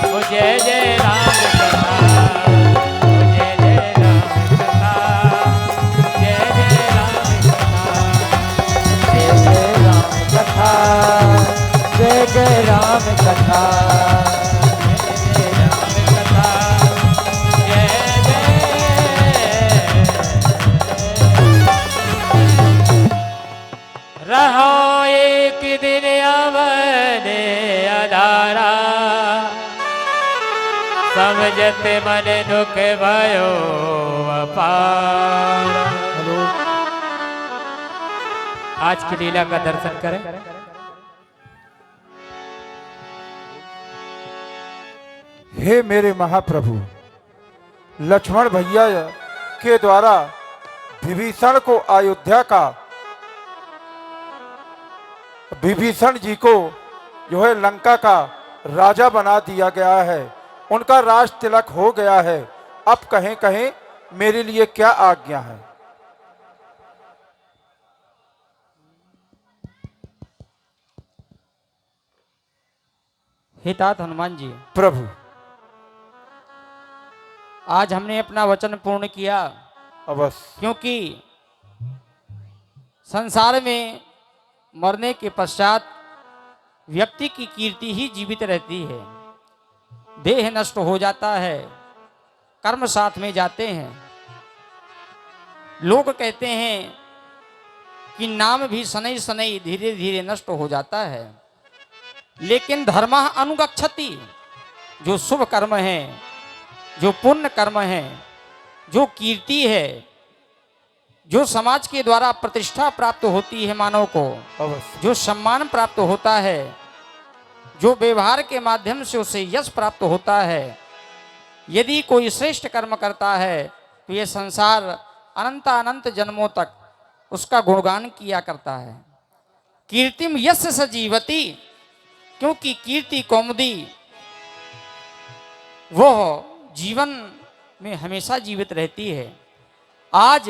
ओ जय जय राम कथा, ओ जय जय राम कथा, जय जय राम कथा, जय जय राम कथा, जय जय राम कथा, जय जय राम कथा, जय जय। रहो एक दिन अवने अधारा, समझत मन दुख भयो अपार। आज की लीला का दर्शन करें। हे मेरे महाप्रभु, लक्ष्मण भैया के द्वारा विभीषण को अयोध्या का, विभीषण जी को जो है लंका का राजा बना दिया गया है, उनका राज तिलक हो गया है। अब कहें कहें मेरे लिए क्या आज्ञा है। हे तात हनुमान जी, प्रभु, आज हमने अपना वचन पूर्ण किया, अवश्य। क्योंकि संसार में मरने के पश्चात व्यक्ति की कीर्ति ही जीवित रहती है। देह नष्ट हो जाता है, कर्म साथ में जाते हैं। लोग कहते हैं कि नाम भी शनै शनै धीरे धीरे नष्ट हो जाता है, लेकिन धर्मः अनुगच्छति, जो शुभ कर्म है, जो पुण्य कर्म है, जो कीर्ति है, जो समाज के द्वारा प्रतिष्ठा प्राप्त होती है मानव को, अवश्य। जो सम्मान प्राप्त होता है, जो व्यवहार के माध्यम से उसे यश प्राप्त होता है, यदि कोई श्रेष्ठ कर्म करता है तो ये संसार अनंत अनंत जन्मों तक उसका गुणगान किया करता है। कीर्तिम यस्य सजीवति, क्योंकि कीर्ति कौमुदी वह जीवन में हमेशा जीवित रहती है। आज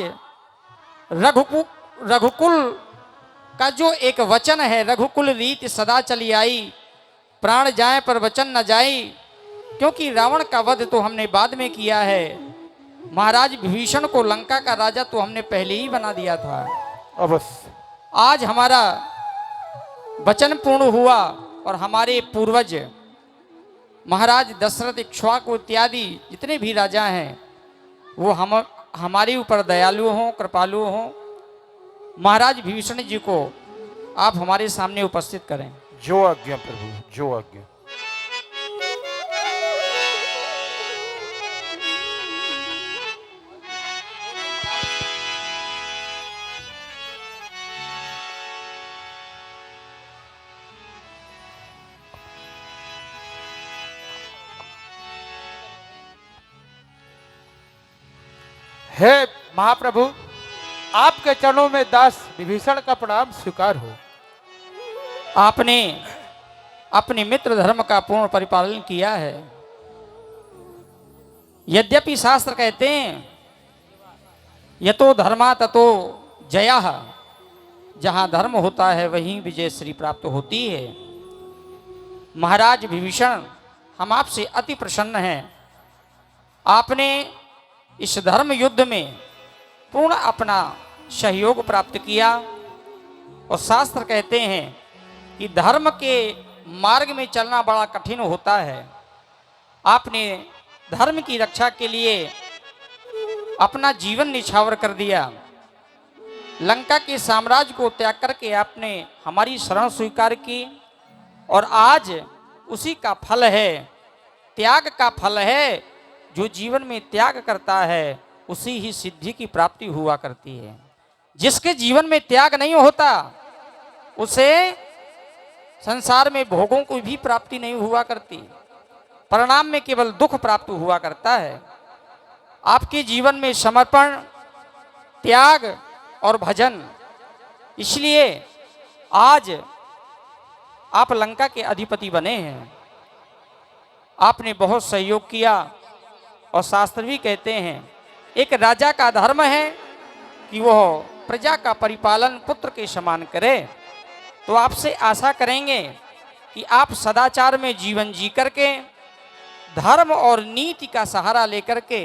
रघुकुल का जो एक वचन है, रघुकुल रीति सदा चली आई, प्राण जाए पर वचन न जाई, क्योंकि रावण का वध तो हमने बाद में किया है, महाराज विभीषण को लंका का राजा तो हमने पहले ही बना दिया था। अवश्य। आज हमारा वचन पूर्ण हुआ और हमारे पूर्वज महाराज दशरथ, इक्ष्वाकु इत्यादि जितने भी राजा हैं वो हमारे ऊपर दयालु हों, कृपालु हों। महाराज विभीषण जी को आप हमारे सामने उपस्थित करें। जो आज्ञा प्रभु, जो आज्ञा। हे महाप्रभु, आपके चरणों में दास विभीषण का प्रणाम स्वीकार हो। आपने अपने मित्र धर्म का पूर्ण परिपालन किया है। यद्यपि शास्त्र कहते हैं यतो धर्मा ततो जयः, जहां धर्म होता है वहीं विजय श्री प्राप्त होती है। महाराज विभीषण, हम आपसे अति प्रसन्न हैं। आपने इस धर्म युद्ध में पूर्ण अपना सहयोग प्राप्त किया, और शास्त्र कहते हैं कि धर्म के मार्ग में चलना बड़ा कठिन होता है। आपने धर्म की रक्षा के लिए अपना जीवन निछावर कर दिया। लंका के साम्राज्य को त्याग करके आपने हमारी शरण स्वीकार की, और आज उसी का फल है, त्याग का फल है। जो जीवन में त्याग करता है उसी ही सिद्धि की प्राप्ति हुआ करती है। जिसके जीवन में त्याग नहीं होता उसे संसार में भोगों की भी प्राप्ति नहीं हुआ करती, परिणाम में केवल दुख प्राप्त हुआ करता है। आपके जीवन में समर्पण, त्याग और भजन, इसलिए आज आप लंका के अधिपति बने हैं। आपने बहुत सहयोग किया, और शास्त्र भी कहते हैं एक राजा का धर्म है कि वह प्रजा का परिपालन पुत्र के समान करे। तो आपसे आशा करेंगे कि आप सदाचार में जीवन जी करके धर्म और नीति का सहारा लेकर के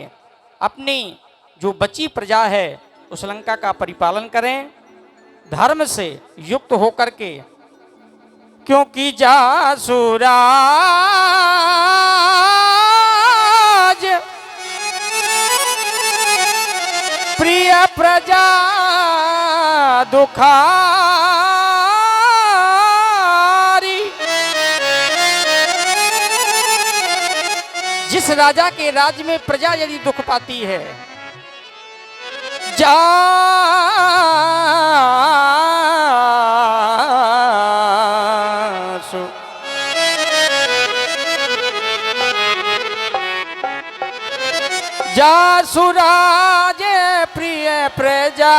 अपनी जो बची प्रजा है उस लंका का परिपालन करें, धर्म से युक्त होकर के। क्योंकि जासुराज प्रिय प्रजा दुखारी। जिस राजा के राज्य में प्रजा यदि दुख पाती है, जासुराज प्रिय प्रजा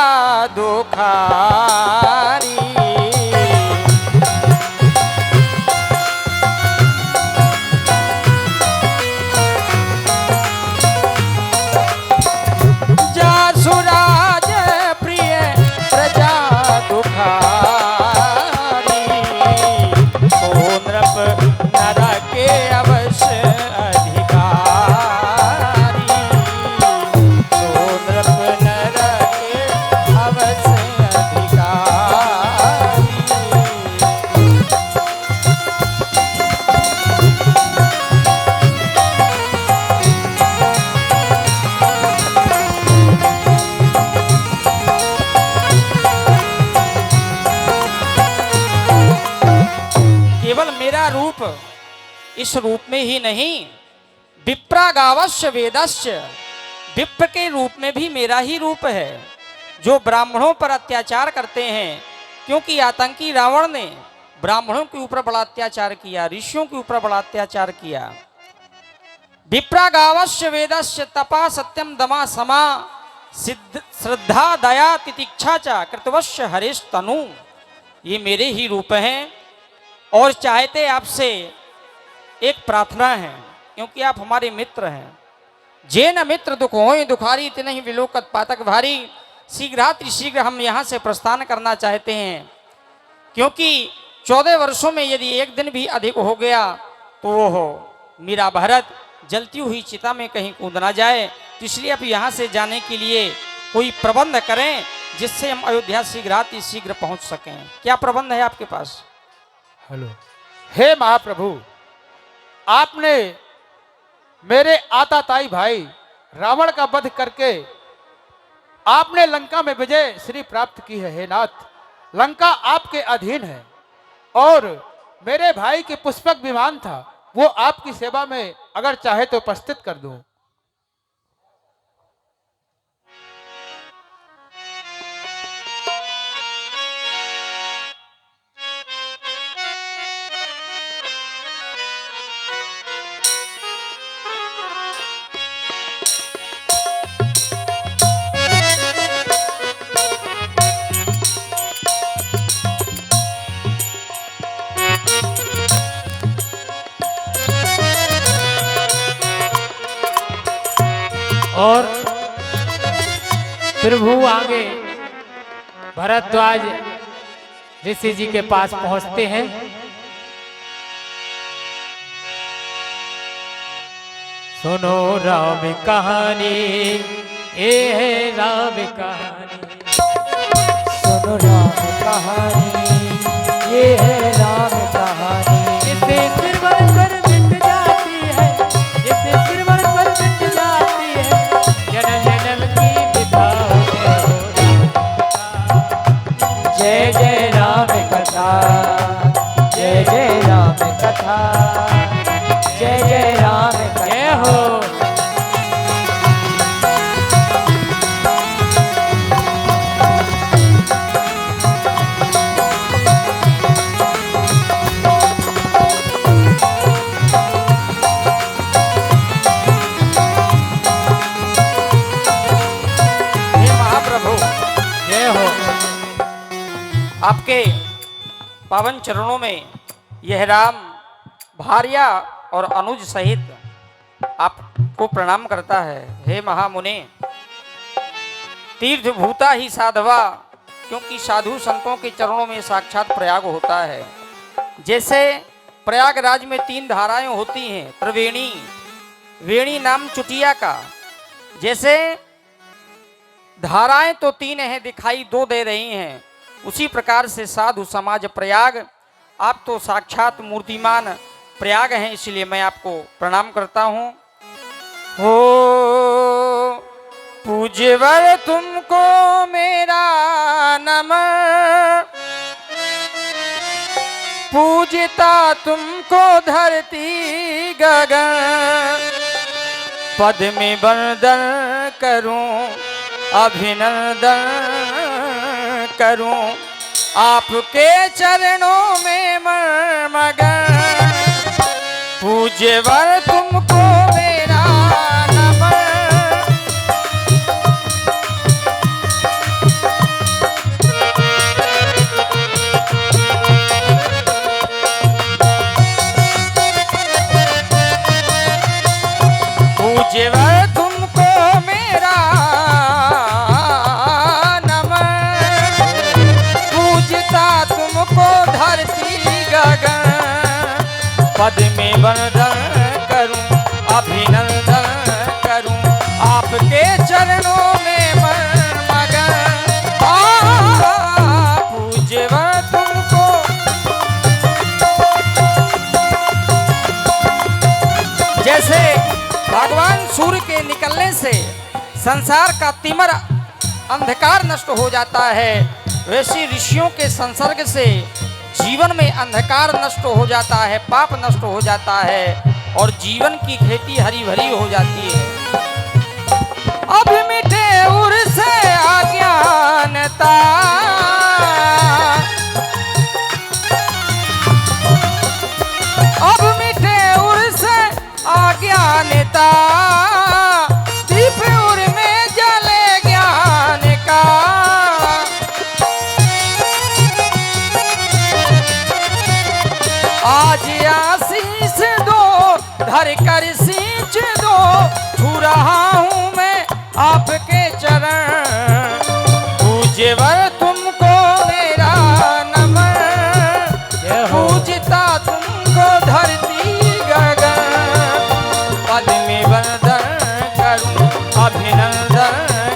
दुखारी। जासुराज प्रिय प्रजा दुखारी। ओ नृप नर के अवश्य अधिकारी। ओ नृप नर के अवश्य अधिकारी। केवल मेरा रूप इस रूप में ही नहीं, विप्रागावश्य वेदस्य, विप्र के रूप में भी मेरा ही रूप है। जो ब्राह्मणों पर अत्याचार करते हैं, क्योंकि आतंकी रावण ने ब्राह्मणों के ऊपर बड़ा अत्याचार किया, ऋषियों के ऊपर बड़ा अत्याचार किया। विप्रागावश्य वेदस्य तपा सत्यम दमा समा सिद्ध श्रद्धा दया तितिक्षा च कृतवश्य हरेश तनु। ये मेरे ही रूप हैं। और चाहते आपसे एक प्रार्थना है, क्योंकि आप हमारे मित्र हैं। जे न मित्र दुख होय दुखारी, तिनहि विलोकत पातक भारी। शीघ्र हम यहाँ से प्रस्थान करना चाहते हैं, क्योंकि 14 वर्षों में यदि एक दिन भी अधिक हो गया तो वो हो मेरा भारत जलती हुई चिता में कहीं कूद ना जाए। तो इसलिए आप यहाँ से जाने के लिए कोई प्रबंध करें, जिससे हम अयोध्या शीघ्र पहुँच सकें। क्या प्रबंध है आपके पास? हेलो, हे महाप्रभु, आपने मेरे आताताई भाई रावण का वध करके आपने लंका में विजय श्री प्राप्त की है। हे नाथ, लंका आपके अधीन है और मेरे भाई के पुष्पक विमान था, वो आपकी सेवा में अगर चाहे तो उपस्थित कर दूं। और प्रभु आगे भरद्वाज ऋषि जी के पास पहुंचते हैं। सुनो राम कहानी, ये है राम कहानी। सुनो राम कहानी, ये है राम कहानी। इसे सिरवर पर मिट जाती है, इसे सिरवर पर मिट जाती है, जन्म जन्म की विधाओं में हो जय जय राम कथा, जय जय राम कथा, जय जय राम कथा। जय हो। आपके पावन चरणों में यह राम भार्या और अनुज सहित आपको प्रणाम करता है। हे महामुने, तीर्थ भूता ही साधवा, क्योंकि साधु संतों के चरणों में साक्षात प्रयाग होता है। जैसे प्रयागराज में 3 धाराएं होती हैं, त्रिवेणी, वेणी नाम चुटिया का। जैसे धाराएं तो तीन हैं, दिखाई दो दे रही हैं, उसी प्रकार से साधु समाज प्रयाग, आप तो साक्षात मूर्तिमान प्रयाग हैं, इसलिए मैं आपको प्रणाम करता हूं। हो पूज्यवर तुमको मेरा नमन, पूजता तुमको धरती गगन, पद में वंदन करूं अभिनंदन करूं, आपके चरणों में मगन, पूज्यवर तुमको मेरा नमन। पूज्यवर तुमको मेरा नमन, पूजता तुमको धरती गगन, पद में वंदन करूं अभिनंदन करूं, आपके चरणों में मगन, पूज्यवर तुमको। जैसे भगवान सूर्य के निकलने से संसार का तिमर अंधकार नष्ट हो जाता है, वैसे ऋषियों के संसर्ग से जीवन में अंधकार नष्ट हो जाता है, पाप नष्ट हो जाता है और जीवन की खेती हरी भरी हो जाती है। अब मिटे उर से अज्ञानता, अब मिटे उर से अज्ञानता, दीप उर में जले ज्ञान का, आज आशीष दो धर कर सींच दो, छू रहा हूं मैं आपके चरण, पूज्यवर तुमको मेरा नमन, पूजता तुमको धरती गगन, पद में वंदन करूं अभिनंदन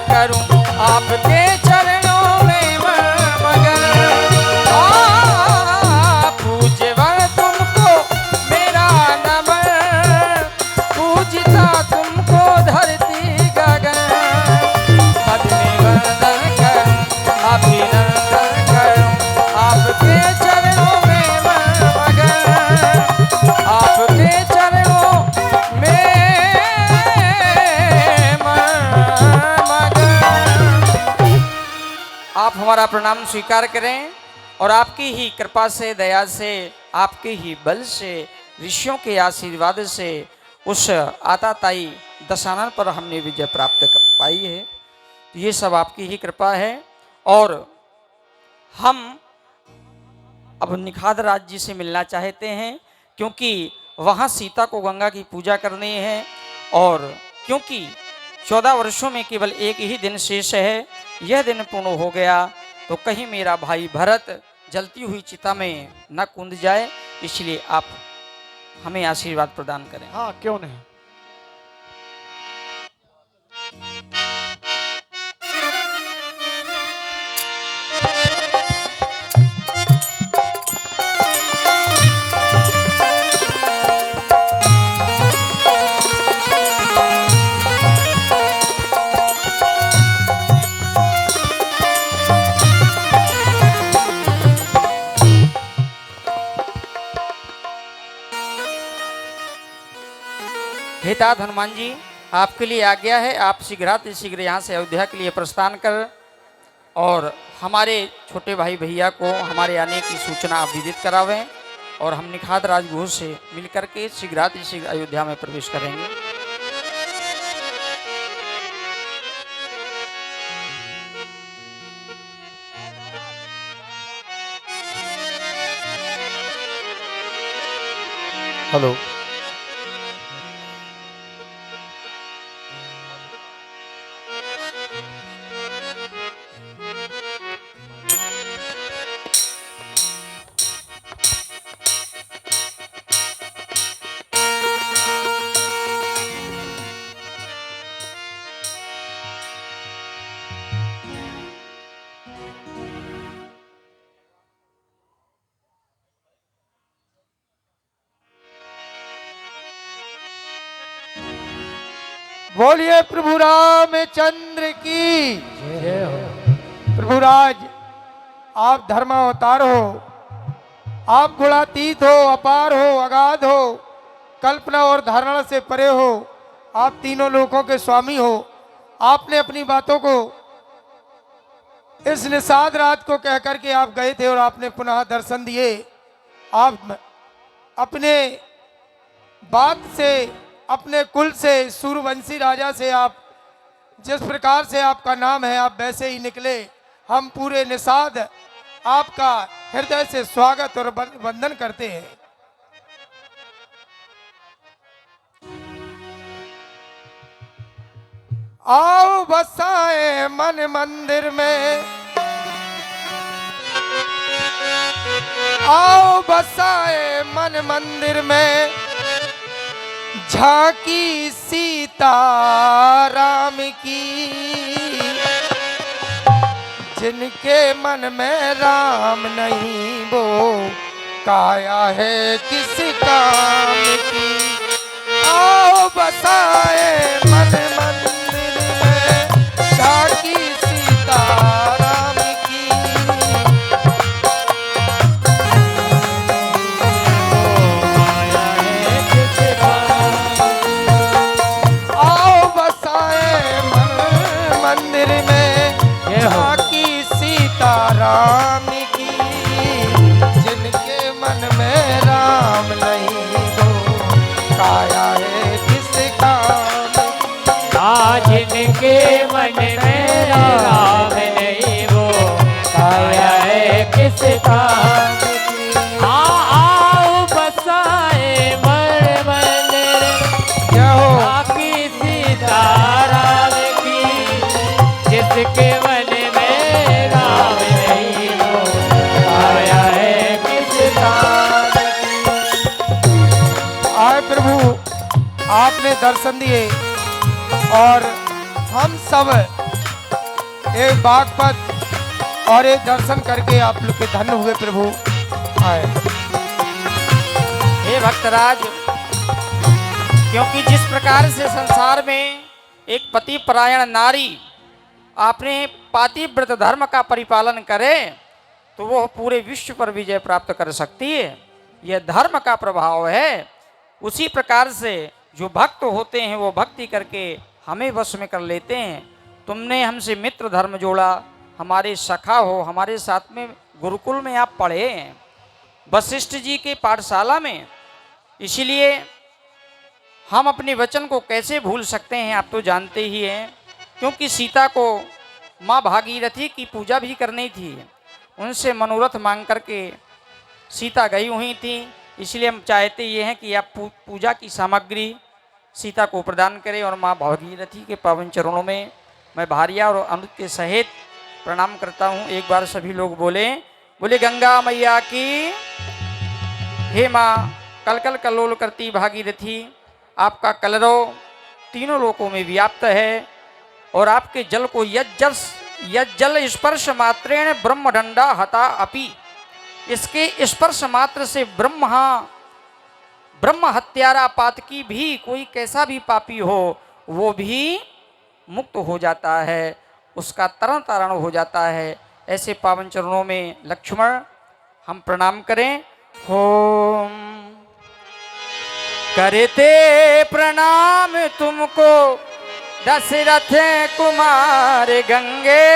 करूं, आपके चरणों में मगन, पूज्यवर तुमको मेरा नमन, पूजता तुमको धरती गगन, पद में वंदन करूं अभिनंदन करूं, आपके चरणों में मगन, आपके चरणों में मगन। आप हमारा प्रणाम स्वीकार करें और आपकी ही कृपा से, दया से, आपके ही बल से, ऋषियों के आशीर्वाद से उस आताताई दशानन पर हमने विजय प्राप्त पाई है। ये सब आपकी ही कृपा है। और हम अब निखाद राज जी से मिलना चाहते हैं, क्योंकि वहाँ सीता को गंगा की पूजा करनी है, और क्योंकि 14 वर्षों में केवल एक ही दिन शेष है, यह दिन पूर्ण हो गया तो कहीं मेरा भाई भरत जलती हुई चिता में न कूद जाए, इसलिए आप हमें आशीर्वाद प्रदान करें। हाँ, क्यों नहीं। हितात हनुमान जी, आपके लिए आज्ञा है, आप शीघ्र यहाँ से अयोध्या के लिए प्रस्थान कर और हमारे छोटे भाई भैया को हमारे आने की सूचना आप विदित करावें, और हम निखाद राजगुरु से मिलकर के शीघ्र अयोध्या में प्रवेश करेंगे। हेलो। बोलिए प्रभु रामचंद्र की। जय हो। प्रभु राज, आप धर्मावतार हो, आप गुणातीत हो, अपार हो, अगाध हो, कल्पना और धारणा से परे हो, आप तीनों लोकों के स्वामी हो। आपने अपनी बातों को इस निषाद रात को कह करके आप गए थे और आपने पुनः दर्शन दिए। आप अपने बात से, अपने कुल से, सूर्यवंशी राजा से, आप जिस प्रकार से आपका नाम है आप वैसे ही निकले। हम पूरे निषाद आपका हृदय से स्वागत और वंदन करते हैं। आओ बसाए मन मंदिर में, आओ बसाए मन मंदिर में, झांकी सीता राम की, जिनके मन में राम नहीं वो काया है किस काम की। आओ बसाए मन मंदिर में, झांकी सीता राम की, आओ बसाए मन मंदिर में, झांकी सीता राम की, जिनके मन में राम नहीं वो काया है किस काम की। जिनके मन में राम नहीं वो काया है किस काम की। आओ बसाए मन मंदिर, क्या हो झांकी सीता राम की, जिसके मन में राम नहीं वो काया है किस काम की। आए प्रभु, आपने दर्शन दिए और हम सब एक बागपत और एक दर्शन करके आप लोग के धन्य हुए प्रभु। आए हे भक्तराज, क्योंकि जिस प्रकार से संसार में एक पति परायण नारी अपने पातिव्रत धर्म का परिपालन करे तो वह पूरे विश्व पर विजय प्राप्त कर सकती है। यह धर्म का प्रभाव है। उसी प्रकार से जो भक्त होते हैं वो भक्ति करके हमें वश में कर लेते हैं। तुमने हमसे मित्र धर्म जोड़ा, हमारे सखा हो, हमारे साथ में गुरुकुल में आप पढ़े हैं, वशिष्ठ जी के पाठशाला में, इसलिए हम अपने वचन को कैसे भूल सकते हैं। आप तो जानते ही हैं, क्योंकि सीता को माँ भागीरथी की पूजा भी करनी थी, उनसे मनोरथ मांग करके सीता गई हुई थी। इसलिए हम चाहते ये हैं कि आप पूजा की सामग्री सीता को प्रदान करें और माँ भागीरथी के पावन चरणों में मैं भारिया और अनुज के सहित प्रणाम करता हूँ। एक बार सभी लोग बोले गंगा मैया की। हे माँ कलकल कल्लोल करती भागीरथी, आपका कलरव तीनों लोकों में व्याप्त है और आपके जल को यज्जल स्पर्श मात्रेण ब्रह्म दंडा हता अपि, इसके स्पर्श मात्र से ब्रह्म हत्यारा पातकी भी कोई कैसा भी पापी हो वो भी मुक्त हो जाता है, उसका तरण तारण हो जाता है। ऐसे पावन चरणों में लक्ष्मण हम प्रणाम करें। होम करते प्रणाम तुमको दशरथ कुमार गंगे,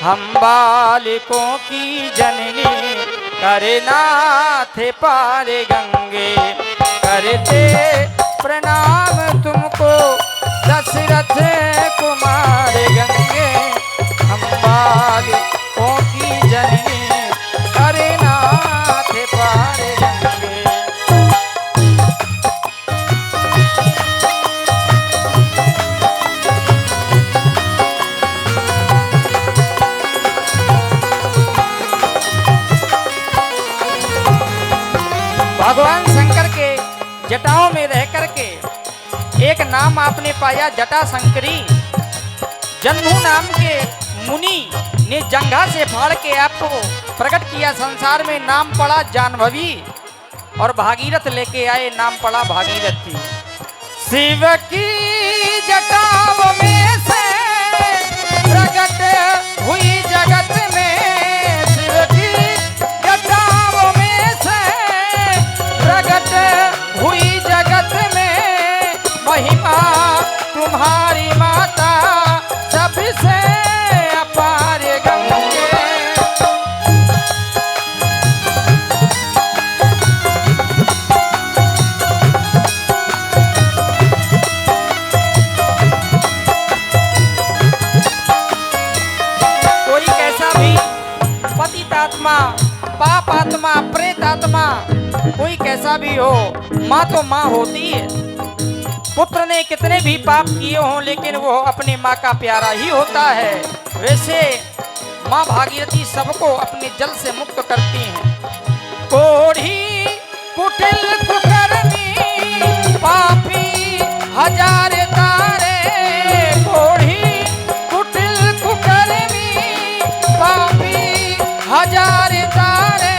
हम बालिकों की जननी करे नाथ पार गंगे। करते प्रणाम तुमको दशरथ कुमार गंगे, हम बालिकों की जननी करे नाथ पार गंगे। भगवान शंकर के जटाओं में रह करके एक नाम आपने पाया जटा शंकरी। जन्मू नाम के मुनि ने जंघा से फाड़ के आपको प्रकट किया, संसार में नाम पड़ा जानभवी और भागीरथ लेके आए, नाम पड़ा भागीरथी। शिव की जटाव में से प्रकट हुई जगत में, शिव की जटाव में से प्रकट हुई जगत में, महिमा तुम्हारी माता सबसे अपार गंगे। आत्मा, पाप आत्मा, प्रेत आत्मा, कोई कैसा भी हो, माँ तो माँ होती है। पुत्र ने कितने भी पाप किए हों लेकिन वो अपनी माँ का प्यारा ही होता है। वैसे माँ भागीरथी सबको अपने जल से मुक्त करती हैं। कोढ़ी कुटिल कुकर्मी पापी हजार तारे, कोढ़ी कुटिल कुकर्मी पापी हजार तारे,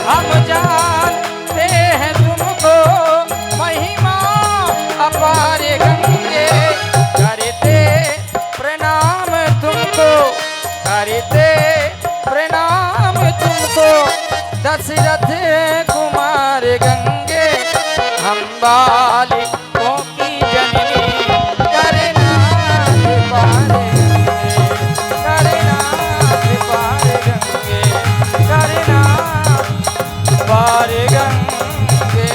हम जानते हैं तुमको महिमा अपार गंगे। करते प्रणाम तुमको, करते प्रणाम तुमको दशरथ कुमार गंगे। हम बालिकों की जननी करना पार गंगे, करना पार गंगे, करना पार गंगे।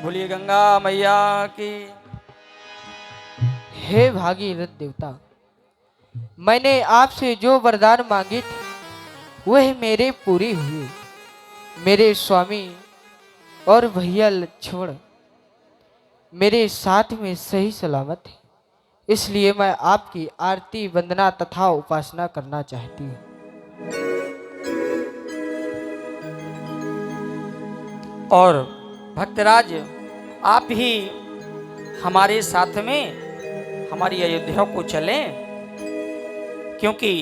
बोलिए गंगा मैया की। हे भागीरथ देवता, मैंने आपसे जो वरदान मांगी थी वह मेरे पूरी हुई। मेरे स्वामी और भैया लक्ष्मण मेरे साथ में सही सलामत है, इसलिए मैं आपकी आरती वंदना तथा उपासना करना चाहती हूँ। और भक्तराज आप ही हमारे साथ में हमारी अयोध्या को चलें, क्योंकि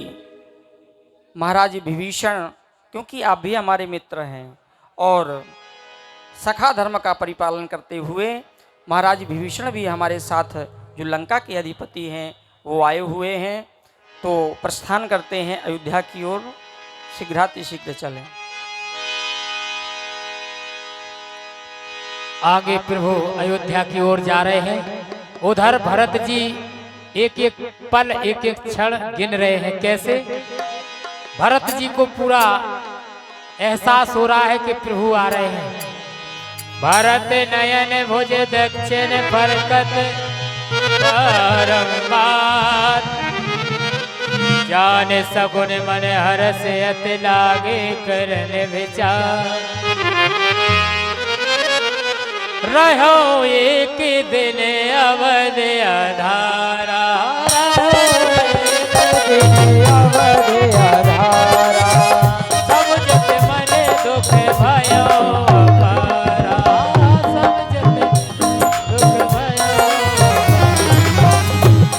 महाराज विभीषण, क्योंकि आप भी हमारे मित्र हैं और सखा धर्म का परिपालन करते हुए महाराज विभीषण भी हमारे साथ जो लंका के अधिपति हैं वो आए हुए हैं। तो प्रस्थान करते हैं अयोध्या की ओर, शीघ्रातिशीघ्र चलें। आगे प्रभु अयोध्या की ओर जा रहे हैं। उधर भरत जी एक एक पल एक एक क्षण गिन रहे हैं। कैसे? भरत जी को पूरा एहसास हो रहा है कि प्रभु आ रहे हैं। भरत नयन भुज दक्षिण फरकत बारंबार, जान सगुन मन हरस अति लागे करन विचार। रहो एक दिन अवध अधारा, अवध आधारा, समझत मन दुख भयो अपारा, समझत दुख भयो।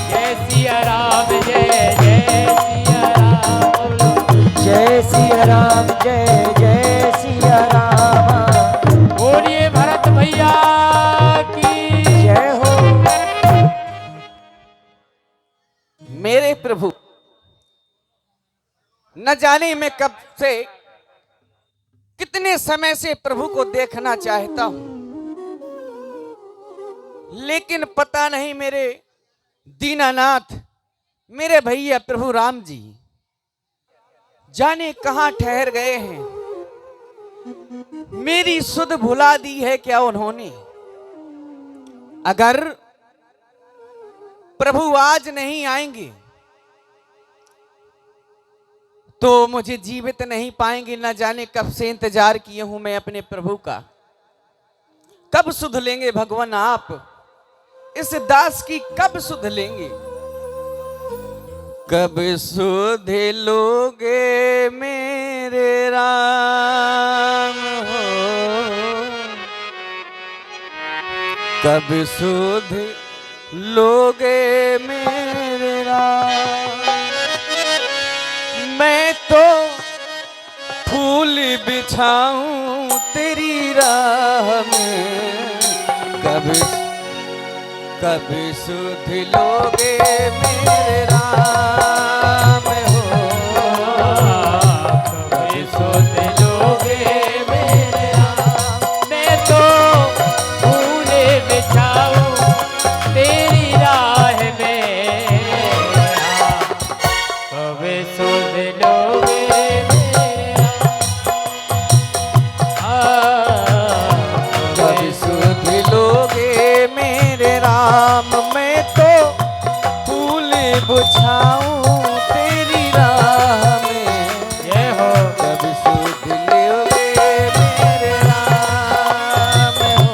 जय सिया राम जय जय सिया राम, जय सिया राम जय जय सिया राम। बोलिए भरत भैया की जय हो। मेरे प्रभु, न जाने मैं कब से कितने समय से प्रभु को देखना चाहता हूं, लेकिन पता नहीं मेरे दीनानाथ, मेरे भैया प्रभु राम जी जाने कहां ठहर गए हैं। मेरी सुध भुला दी है क्या उन्होंने? अगर प्रभु आज नहीं आएंगे तो मुझे जीवित नहीं पाएंगे। न जाने कब से इंतजार किए हूं मैं अपने प्रभु का। कब सुध लेंगे भगवान आप इस दास की, कब सुध लेंगे? कब सुध लोगे मेरे राम हो, कब सुध लोगे मेरे राम। मैं तो फूल बिछाऊं तेरी राह में, कभी सुध लोगे मेरे राम हो, कभी सुध लोगे मेरे राम। मैं तो फूले बिछाऊं तेरी राह में, कभी सुध लोगे मेरे राम। कभी सुध लोगे मेरे राम। मैं तो फूल बुझाऊं तेरी राह में, ये हो कभी सुध लोगे मेरे राम हो।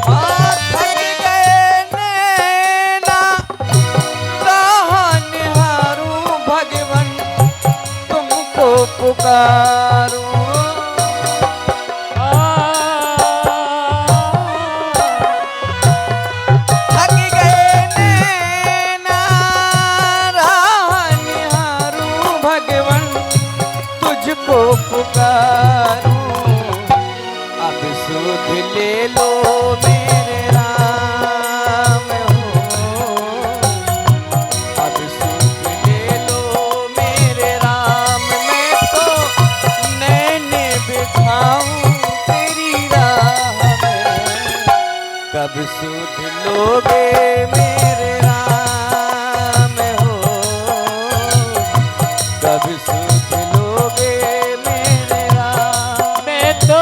थक गए नैना राह निहारूं भगवन तुमको पुकारूं। थक गए नैना राह निहारूं भगवन तुझको पुकारूं। अब सुध ले लो मेरे राम हो, अब सुध ले लो मेरे राम। मैं तो नैने बिछाऊं तेरी राह में, कब सुध लोगे मेरे राम हो, कब सुध लोगे मेरे राम। मैं तो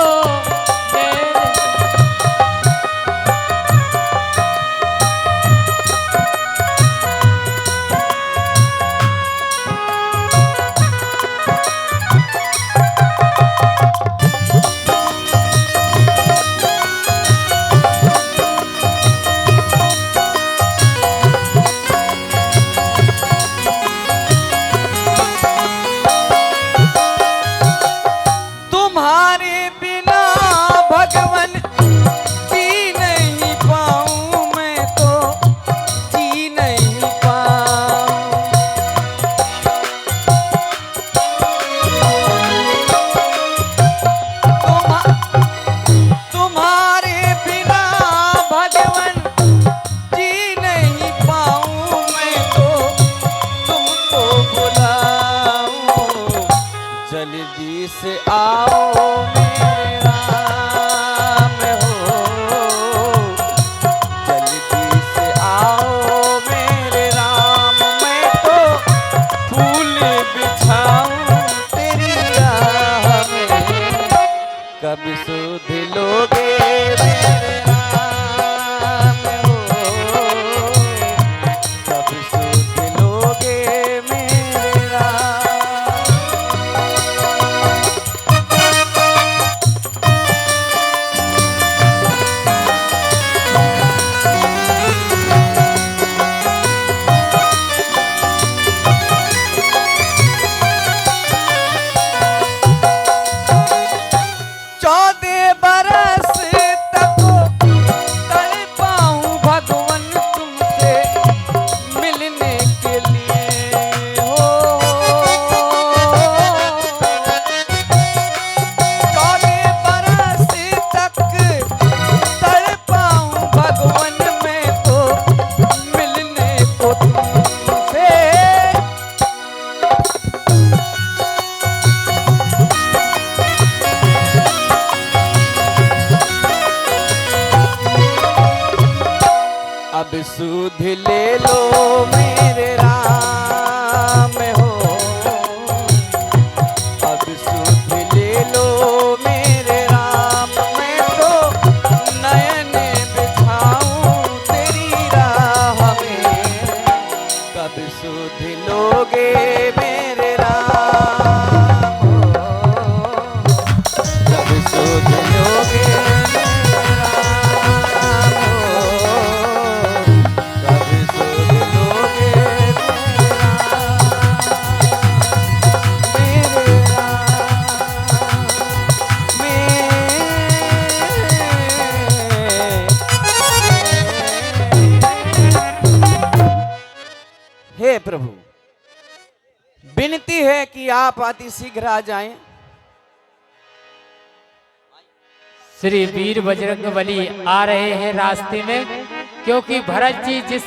तुम्हारे बिना भगवन जी नहीं पाऊं, मैं तो जी नहीं पाऊं। तुम्हारे बिना भगवन जी नहीं पाऊं, मैं तो तुमको बुलाऊं। जल्दी से आओ मेरे राम हो, जल्दी से आओ मेरे राम। मैं तो फूल बिछाऊं तेरी राह में, कब सुध लोगे मेरे राम हो, कब सुध लोगे मेरे राम। सुध ले लो मेरे राम हो, अब सुध ले लो मेरे राम। मैं तो नयन बिछाऊं तेरी राह में, कब सुध लोगे मेरे राम हो, कब सुध लोगे हे प्रभु, विनती है कि आप अति शीघ्र आ जाएं। श्री वीर बजरंगबली आ रहे हैं रास्ते में, क्योंकि भरत जी जिस